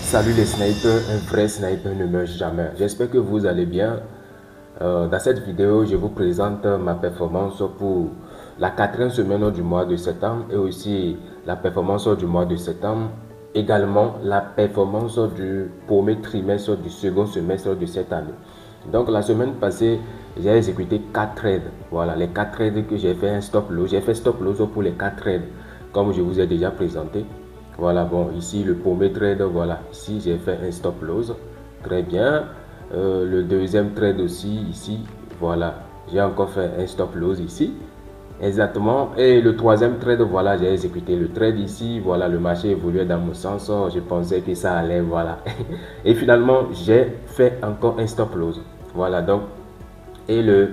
Salut les snipers, un vrai sniper ne meurt jamais. J'espère que vous allez bien. Dans cette vidéo, je vous présente ma performance pour la quatrième semaine du mois de septembre et aussi la performance du mois de septembre. Également la performance du premier trimestre du second semestre de cette année. Donc la semaine passée, j'ai exécuté 4 trades. Voilà, les 4 trades que j'ai fait un stop loss. J'ai fait stop loss pour les 4 trades comme je vous ai déjà présenté. Voilà, bon, ici le premier trade, voilà, ici j'ai fait un stop loss, très bien. Le deuxième trade aussi, ici, voilà, j'ai encore fait un stop loss ici, exactement. Et le troisième trade, voilà, j'ai exécuté le trade ici, voilà, le marché évoluait dans mon sens, je pensais que ça allait, voilà. Et finalement, j'ai fait encore un stop loss, voilà, donc, et le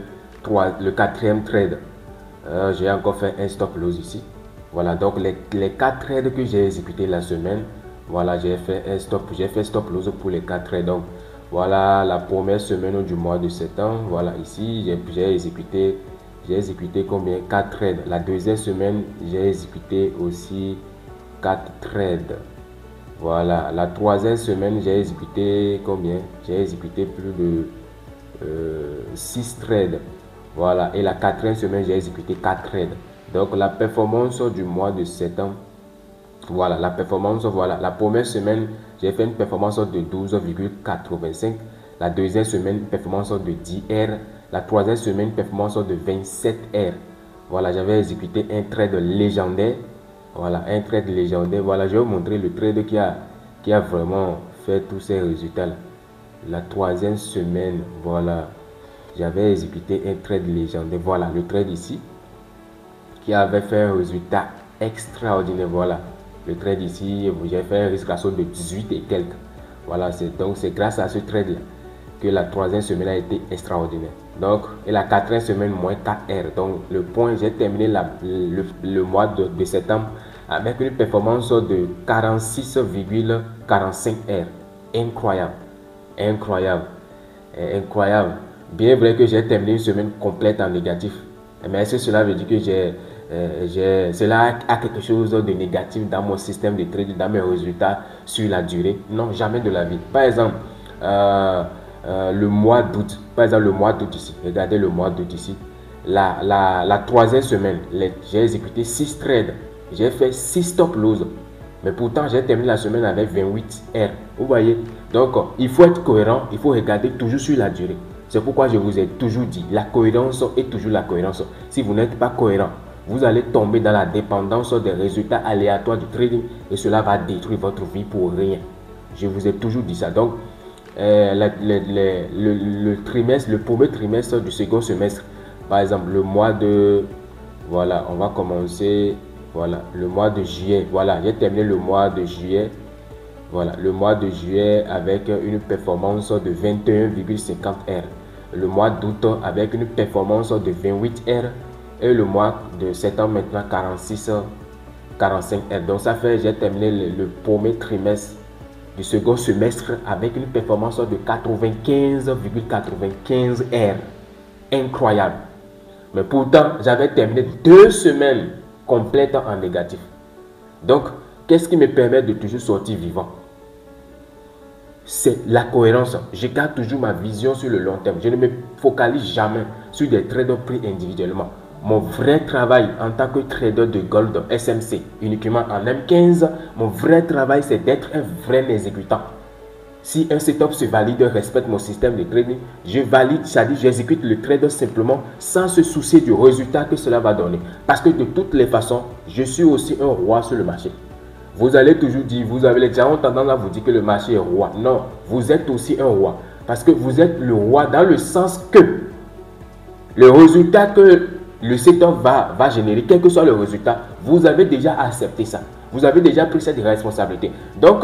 quatrième trade, j'ai encore fait un stop loss ici. Voilà, donc les 4 trades que j'ai exécutés la semaine, voilà, j'ai fait stop loss pour les 4 trades. Donc, voilà la première semaine du mois de septembre. Voilà, ici, j'ai exécuté combien? 4 trades. La deuxième semaine, j'ai exécuté aussi 4 trades. Voilà, la troisième semaine, j'ai exécuté combien? J'ai exécuté plus de 6 trades. Voilà, et la quatrième semaine, j'ai exécuté 4 trades. Donc la performance du mois de septembre, voilà, la performance, voilà, la première semaine, j'ai fait une performance de 12,85. La deuxième semaine, performance de 10 R. La troisième semaine, performance de 27 R. Voilà, j'avais exécuté un trade légendaire. Voilà, un trade légendaire. Voilà, je vais vous montrer le trade qui a vraiment fait tous ces résultats-là. La troisième semaine, voilà, j'avais exécuté un trade légendaire. Voilà, le trade ici, qui avait fait un résultat extraordinaire. Voilà, le trade ici, j'ai fait un risque ratio de 18 et quelques. Voilà, donc c'est grâce à ce trade là que la troisième semaine a été extraordinaire. Donc, et la quatrième semaine, moins 4 R. Donc, le point, j'ai terminé le mois de septembre avec une performance de 46,45 R. Incroyable, incroyable, incroyable. Bien vrai que j'ai terminé une semaine complète en négatif. Mais est-ce que cela veut dire que cela a quelque chose de négatif dans mon système de trade, dans mes résultats sur la durée? Non, jamais de la vie. Par exemple, le mois d'août, ici, regardez le mois d'août ici, la troisième semaine, j'ai exécuté 6 trades, j'ai fait 6 stop loss, mais pourtant j'ai terminé la semaine avec 28 R. Vous voyez, donc il faut être cohérent, il faut regarder toujours sur la durée. C'est pourquoi je vous ai toujours dit, la cohérence est toujours la cohérence. Si vous n'êtes pas cohérent, vous allez tomber dans la dépendance des résultats aléatoires du trading et cela va détruire votre vie pour rien. Je vous ai toujours dit ça. Donc, le premier trimestre du second semestre, par exemple, le mois de... Voilà, on va commencer... Voilà, le mois de juillet. Voilà, j'ai terminé le mois de juillet. Voilà, le mois de juillet avec une performance de 21,50 R. Le mois d'août avec une performance de 28 R. Et le mois de septembre maintenant 45 R. Donc ça fait, j'ai terminé le premier trimestre du second semestre avec une performance de 95,95 R. Incroyable. Mais pourtant, j'avais terminé 2 semaines complètes en négatif. Donc, qu'est-ce qui me permet de toujours sortir vivant? C'est la cohérence. Je garde toujours ma vision sur le long terme. Je ne me focalise jamais sur des trades pris individuellement. Mon vrai travail en tant que trader de gold SMC, uniquement en M15, mon vrai travail c'est d'être un vrai exécutant. Si un setup se valide, respecte mon système de trading, je valide, c'est-à-dire j'exécute le trade simplement sans se soucier du résultat que cela va donner. Parce que de toutes les façons, je suis aussi un roi sur le marché. Vous allez toujours dire, les gens ont tendance à vous dire que le marché est roi. Non, vous êtes aussi un roi. Parce que vous êtes le roi dans le sens que le résultat que le setup va générer, quel que soit le résultat, vous avez déjà accepté ça. Vous avez déjà pris cette responsabilité. Donc,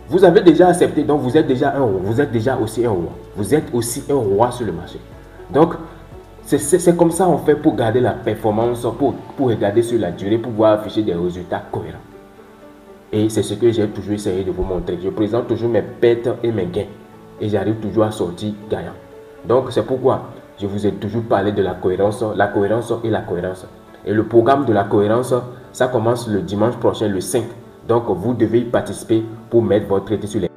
vous avez déjà accepté, donc vous êtes déjà un roi. Vous êtes déjà aussi un roi. Vous êtes aussi un roi sur le marché. Donc, c'est comme ça on fait pour garder la performance, pour regarder sur la durée, pour pouvoir afficher des résultats cohérents. Et c'est ce que j'ai toujours essayé de vous montrer. Je présente toujours mes pertes et mes gains. Et j'arrive toujours à sortir gagnant. Donc, c'est pourquoi je vous ai toujours parlé de la cohérence et la cohérence. Et le programme de la cohérence, ça commence le dimanche prochain, le 5. Donc, vous devez y participer pour mettre votre traité sur les...